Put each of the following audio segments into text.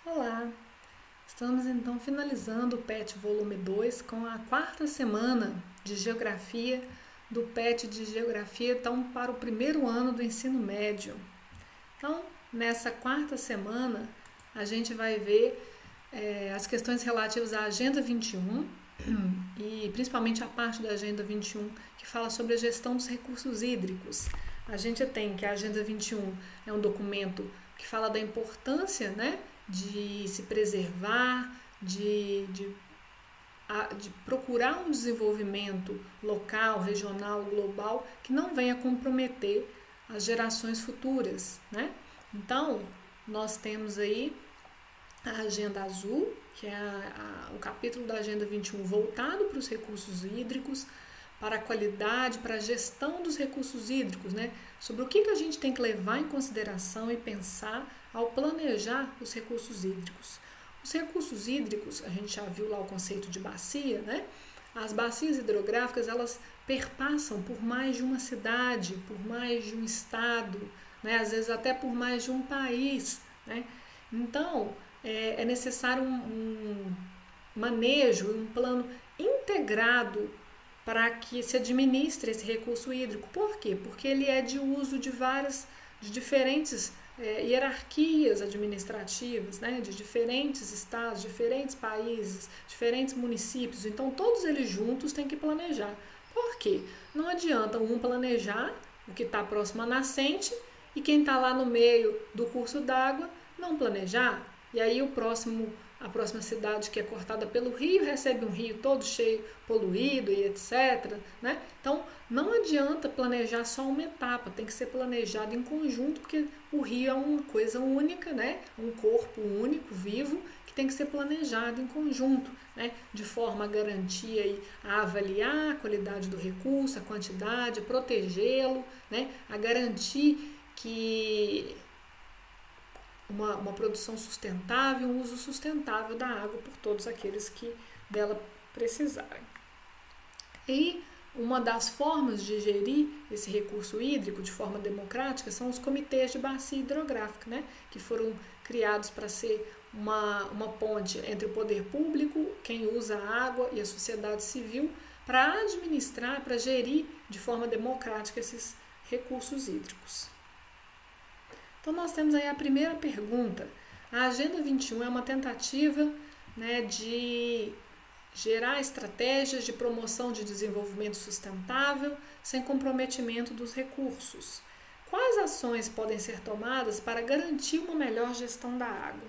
Olá! Estamos então finalizando o PET volume 2 com a quarta semana de Geografia do PET de Geografia, então para o primeiro ano do ensino médio. Então, nessa quarta semana, a gente vai ver as questões relativas à Agenda 21 e principalmente a parte da Agenda 21 que fala sobre a gestão dos recursos hídricos. A gente tem que a Agenda 21 é um documento que fala da importância, né, de se preservar, de procurar um desenvolvimento local, regional, global, que não venha comprometer as gerações futuras, né? Então, nós temos aí a Agenda Azul, que é o capítulo da Agenda 21 voltado para os recursos hídricos, para a qualidade, para a gestão dos recursos hídricos, né? Sobre o que a gente tem que levar em consideração e pensar ao planejar os recursos hídricos. Os recursos hídricos, a gente já viu lá o conceito de bacia, né? As bacias hidrográficas, elas perpassam por mais de uma cidade, por mais de um estado, né? Às vezes até por mais de um país, né? Então, é necessário um manejo, um plano integrado para que se administre esse recurso hídrico. Por quê? Porque ele é de uso de diferentes hierarquias administrativas, né, de diferentes estados, diferentes países, diferentes municípios. Então, todos eles juntos têm que planejar. Por quê? Não adianta um planejar o que está próximo à nascente e quem está lá no meio do curso d'água não planejar. E aí a próxima cidade que é cortada pelo rio recebe um rio todo cheio, poluído e etc. Né? Então, não adianta planejar só uma etapa, tem que ser planejado em conjunto, porque o rio é uma coisa única, né? Um corpo único, vivo, que tem que ser planejado em conjunto, né? De forma a garantir aí, a avaliar a qualidade do recurso, a quantidade, a protegê-lo, né? A garantir que uma produção sustentável, um uso sustentável da água por todos aqueles que dela precisarem. E uma das formas de gerir esse recurso hídrico de forma democrática são os comitês de bacia hidrográfica, né? Que foram criados para ser uma ponte entre o poder público, quem usa a água e a sociedade civil, para administrar, para gerir de forma democrática esses recursos hídricos. Então, nós temos aí a primeira pergunta. A Agenda 21 é uma tentativa, né, de gerar estratégias de promoção de desenvolvimento sustentável sem comprometimento dos recursos. Quais ações podem ser tomadas para garantir uma melhor gestão da água?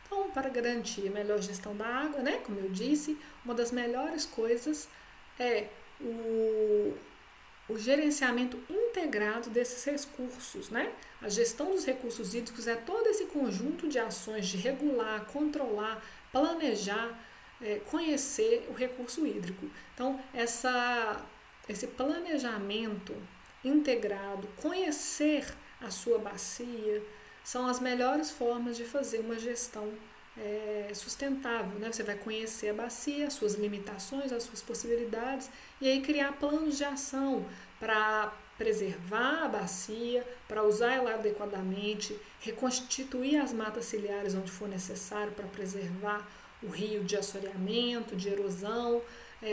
Então, para garantir a melhor gestão da água, né, como eu disse, uma das melhores coisas é o gerenciamento integrado desses recursos, né? A gestão dos recursos hídricos é todo esse conjunto de ações de regular, controlar, planejar, conhecer o recurso hídrico. Então, esse planejamento integrado, conhecer a sua bacia, são as melhores formas de fazer uma gestão sustentável, né? Você vai conhecer a bacia, as suas limitações, as suas possibilidades e aí criar planos de ação para preservar a bacia, para usar ela adequadamente, reconstituir as matas ciliares onde for necessário para preservar o rio de assoreamento, de erosão,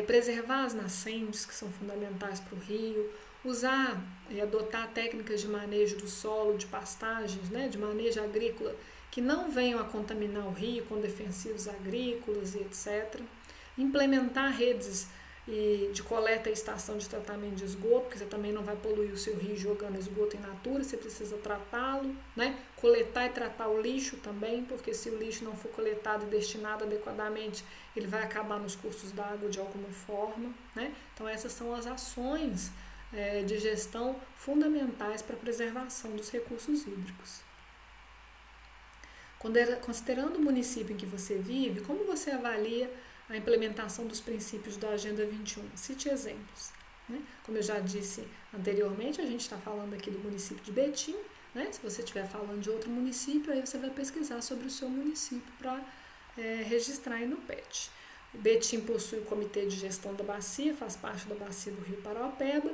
preservar as nascentes que são fundamentais para o rio, usar e adotar técnicas de manejo do solo, de pastagens, né, de manejo agrícola que não venham a contaminar o rio com defensivos agrícolas e etc. Implementar redes de coleta e estação de tratamento de esgoto, porque você também não vai poluir o seu rio jogando esgoto in natura, você precisa tratá-lo, né? Coletar e tratar o lixo também, porque se o lixo não for coletado e destinado adequadamente, ele vai acabar nos cursos d'água de alguma forma, né? Então essas são as ações de gestão fundamentais para a preservação dos recursos hídricos. Considerando o município em que você vive, como você avalia a implementação dos princípios da Agenda 21? Cite exemplos. Né? Como eu já disse anteriormente, a gente está falando aqui do município de Betim. Né? Se você estiver falando de outro município, aí você vai pesquisar sobre o seu município para registrar aí no PET. O Betim possui o Comitê de Gestão da Bacia, faz parte da bacia do Rio Paraopeba,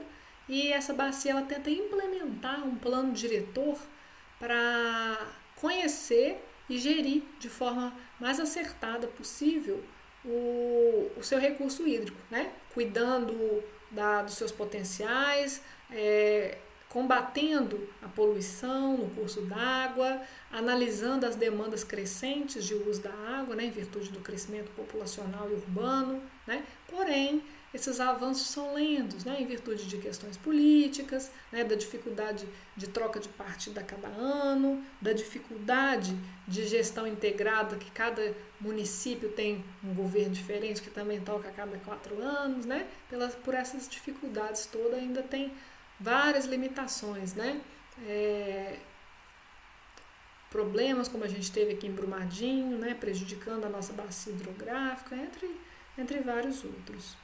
e essa bacia ela tenta implementar um plano diretor para conhecer e gerir de forma mais acertada possível o seu recurso hídrico, né? Cuidando dos seus potenciais, combatendo a poluição no curso d'água, analisando as demandas crescentes de uso da água, né, em virtude do crescimento populacional e urbano, né? Porém, esses avanços são lentos, né, em virtude de questões políticas, né, da dificuldade de troca de partida a cada ano, da dificuldade de gestão integrada, que cada município tem um governo diferente que também toca a cada 4 anos, né? Por essas dificuldades todas ainda tem várias limitações, né? Problemas como a gente teve aqui em Brumadinho, né? Prejudicando a nossa bacia hidrográfica, entre vários outros.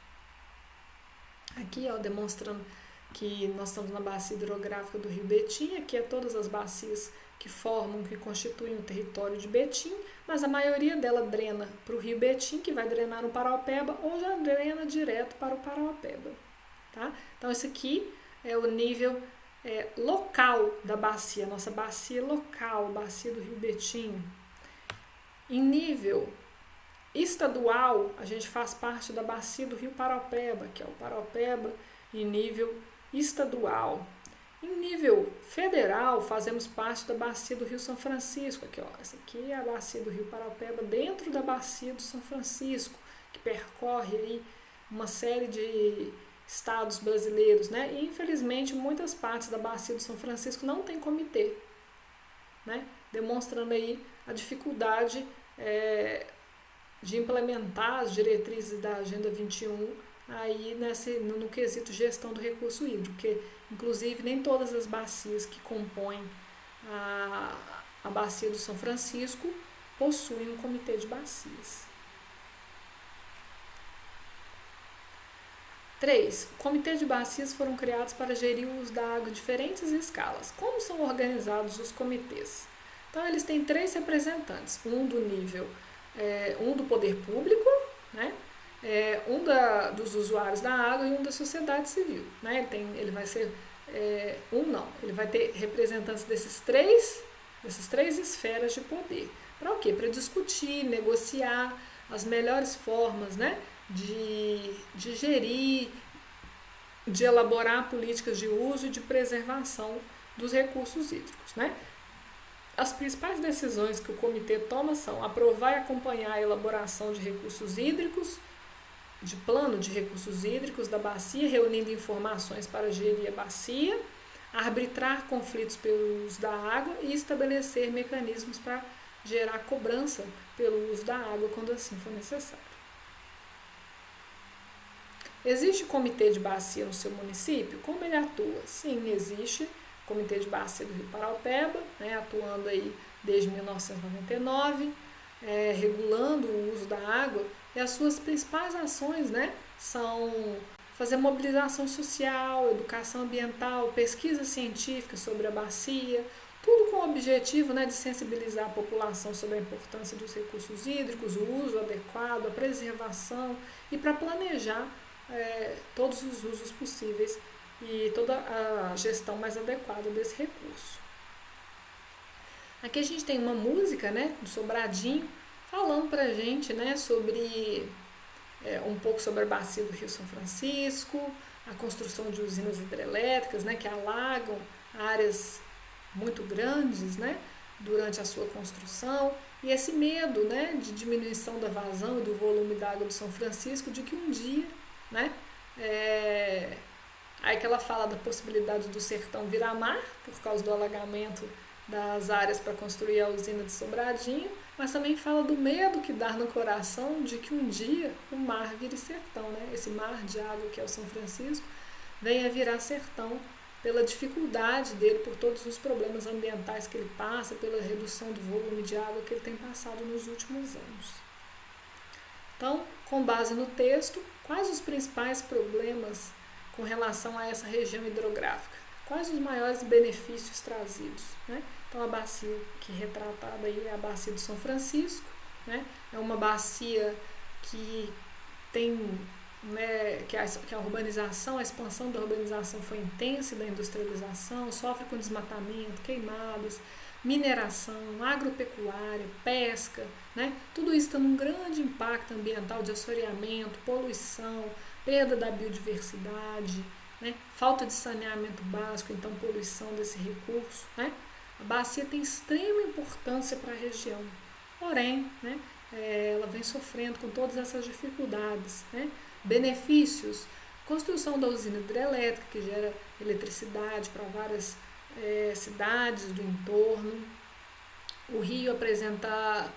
Aqui, ó, demonstrando que nós estamos na bacia hidrográfica do Rio Betim, aqui é todas as bacias que constituem o território de Betim, mas a maioria dela drena para o Rio Betim, que vai drenar no Paraopeba, ou já drena direto para o Paraopeba, tá? Então, esse aqui é o nível local da bacia, nossa bacia local, bacia do Rio Betim. Em nível estadual, a gente faz parte da bacia do Rio Paraopeba, que é o Paraopeba em nível estadual. Em nível federal, fazemos parte da bacia do Rio São Francisco, aqui, ó, essa aqui é a bacia do Rio Paraopeba, dentro da bacia do São Francisco, que percorre aí uma série de estados brasileiros, né? E infelizmente muitas partes da bacia do São Francisco não tem comitê, né? Demonstrando aí a dificuldade de implementar as diretrizes da Agenda 21 aí no quesito gestão do recurso hídrico, porque inclusive nem todas as bacias que compõem a bacia do São Francisco possuem um comitê de bacias. 3. Comitês de bacias foram criados para gerir o uso da água em diferentes escalas. Como são organizados os comitês? Então, eles têm 3 representantes, um do nível, um do poder público, né? Dos usuários da água e um da sociedade civil, né? Ele vai ser ele vai ter representantes dessas três esferas de poder. Para o quê? Para discutir, negociar as melhores formas, né, de gerir, de elaborar políticas de uso e de preservação dos recursos hídricos, né? As principais decisões que o comitê toma são aprovar e acompanhar a elaboração de recursos hídricos, de plano de recursos hídricos da bacia, reunindo informações para gerir a bacia, arbitrar conflitos pelo uso da água e estabelecer mecanismos para gerar cobrança pelo uso da água quando assim for necessário. Existe comitê de bacia no seu município? Como ele atua? Sim, existe comitê de bacia do Rio Paraopeba, né, atuando aí desde 1999, regulando o uso da água, e as suas principais ações, né, são fazer mobilização social, educação ambiental, pesquisa científica sobre a bacia, tudo com o objetivo, né, de sensibilizar a população sobre a importância dos recursos hídricos, o uso adequado, a preservação e para planejar todos os usos possíveis e toda a gestão mais adequada desse recurso. Aqui a gente tem uma música, né, do Sobradinho, falando pra gente, né, sobre um pouco sobre a bacia do Rio São Francisco, a construção de usinas hidrelétricas, né, que alagam áreas muito grandes, né, durante a sua construção, e esse medo, né, de diminuição da vazão e do volume d'água do São Francisco, de que um dia, né, aí que ela fala da possibilidade do sertão virar mar, por causa do alagamento das áreas para construir a usina de Sobradinho, mas também fala do medo que dá no coração de que um dia o mar vire sertão, né? Esse mar de água que é o São Francisco venha virar sertão pela dificuldade dele, por todos os problemas ambientais que ele passa, pela redução do volume de água que ele tem passado nos últimos anos. Então, com base no texto, quais os principais problemas com relação a essa região hidrográfica? Quais os maiores benefícios trazidos, né? Então, a bacia que é retratada aí é a bacia do São Francisco, né? É uma bacia que tem, né, que a urbanização, a expansão da urbanização foi intensa, da industrialização, sofre com desmatamento, queimadas, mineração, agropecuária, pesca, né? Tudo isso está num grande impacto ambiental de assoreamento, poluição, perda da biodiversidade, né? Falta de saneamento básico, então poluição desse recurso, né? A bacia tem extrema importância para a região, porém, né, ela vem sofrendo com todas essas dificuldades, né? Benefícios: construção da usina hidrelétrica, que gera eletricidade para várias cidades do entorno. O rio apresenta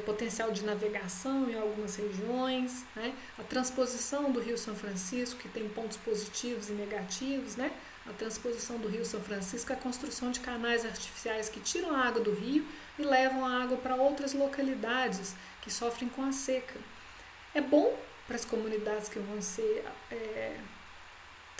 potencial de navegação em algumas regiões, né? A transposição do Rio São Francisco, que tem pontos positivos e negativos, né? A transposição do Rio São Francisco é a construção de canais artificiais que tiram a água do rio e levam a água para outras localidades que sofrem com a seca. É bom para as comunidades que vão ser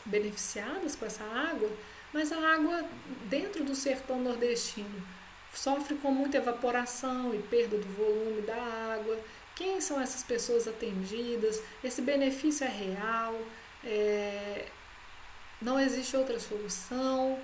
beneficiadas com essa água, mas a água dentro do sertão nordestino sofre com muita evaporação e perda do volume da água. Quem são essas pessoas atendidas? Esse benefício é real? Não existe outra solução?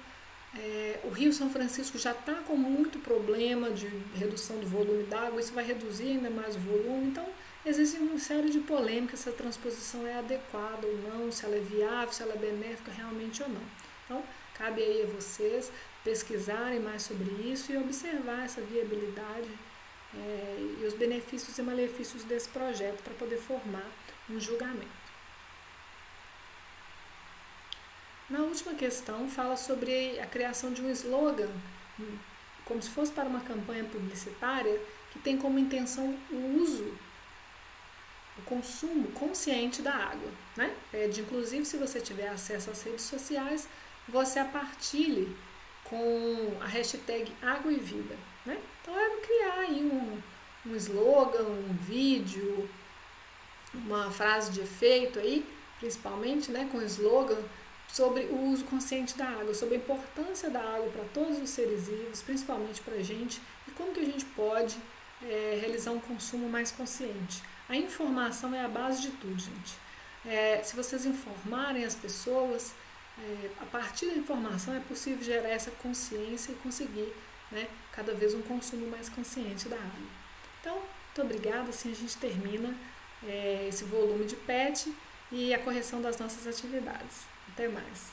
O Rio São Francisco já está com muito problema de redução do volume da água, isso vai reduzir ainda mais o volume, então existe uma série de polêmicas se a transposição é adequada ou não, se ela é viável, se ela é benéfica realmente ou não. Então, cabe aí a vocês pesquisarem mais sobre isso e observar essa viabilidade e os benefícios e malefícios desse projeto para poder formar um julgamento. Na última questão, fala sobre a criação de um slogan, como se fosse para uma campanha publicitária, que tem como intenção o consumo consciente da água, né? Inclusive, se você tiver acesso às redes sociais, você a partilhe com a hashtag Água e Vida, né? Então, criar aí um slogan, um vídeo, uma frase de efeito aí, principalmente, né, com slogan, sobre o uso consciente da água, sobre a importância da água para todos os seres vivos, principalmente para a gente, e como que a gente pode realizar um consumo mais consciente. A informação é a base de tudo, gente. Se vocês informarem as pessoas, a partir da informação é possível gerar essa consciência e conseguir, né, cada vez um consumo mais consciente da água. Então, muito obrigada, assim a gente termina esse volume de PET e a correção das nossas atividades. Até mais!